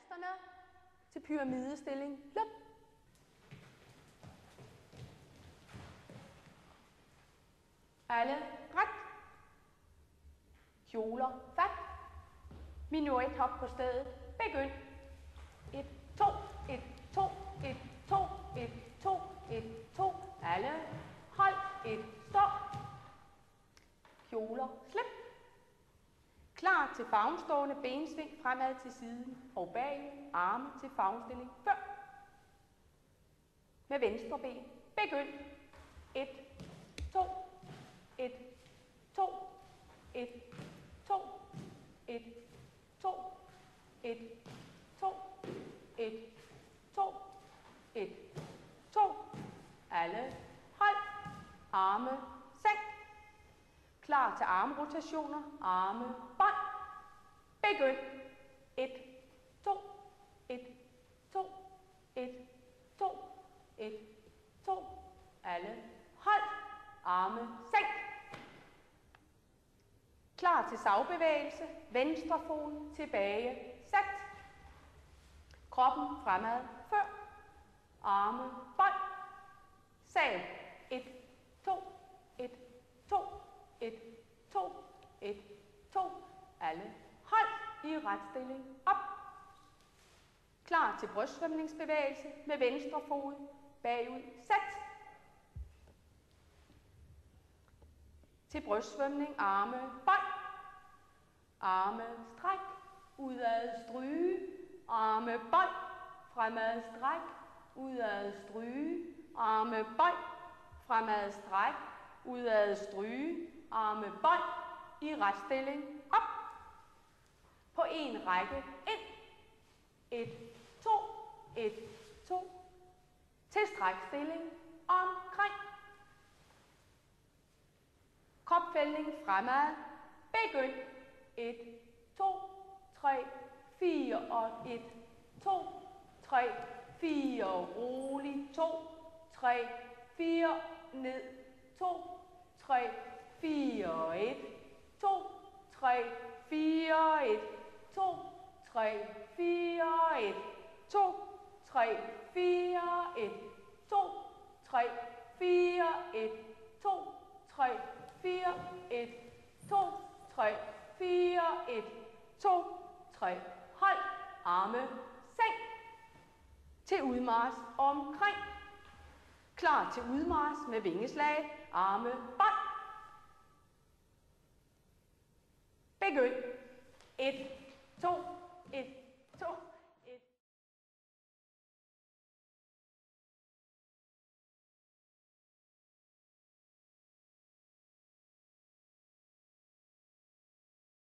Gymnasterne til pyramidestilling. Løb. Alle ret. Kjoler fat. Minuet hop på stedet. Begynd. 1, 2, 1, 2, 1, 2, 1, 2, 1, 2. Alle. Hold. 1, stop. Kjoler slip. Klar til favnstående bensving fremad til siden og bag. Arme til favnstilling før. Med venstre ben. Begynd. 1, 2, 1, 2, 1, 2, 1, 2, 1, 2, 1, 2, 1, 2. Alle. Hold. Arme. Sænk. Klar til armrotationer. Arme. Bånd. Begynd. 1, 2, 1, 2, 1, 2, 1, 2. Alle. Hold. Arme. Sænk. Klar til savbevægelse. Venstre fod tilbage. Sæt. Kroppen fremad. Før. Arme. Bånd. Sav. 1, 2, 1, 2, 1, 2, 1, 2. Alle. Hold i retstilling. Op. Klar til brystsvømningsbevægelse med venstre fod. Bagud. Sæt. Til brystsvømning. Arme. Bånd. Arme. Stræk. Udad stryge. Arme. Bånd. Fremad. Stræk. Udad stryge. Arme. Bånd. Fremad. Stræk. Udad stryge. Arme. Bånd. I retstilling. Op. På en række. Ind. 1, 2, 1, 2. Til strækstilling. Omkring. Kropfældning fremad. Begynd. 1, 2, 3, 4 og 1, 2, 3, 4. Rolig. 2, 3, 4. Ned. 2, 3, 4. 1, 2, 3, 4. 1, 2, 3, 4. 1, 2, 3, 4. 1, 2, 3, 4. 1, 2, 3, 4, 1, 2, 3, 4, 1, 2, 3. Hold. Arme. Sænk. Til udmarch omkring. Klar til udmarch med vingeslag. Arme. Bånd. Begynd. 1, 2,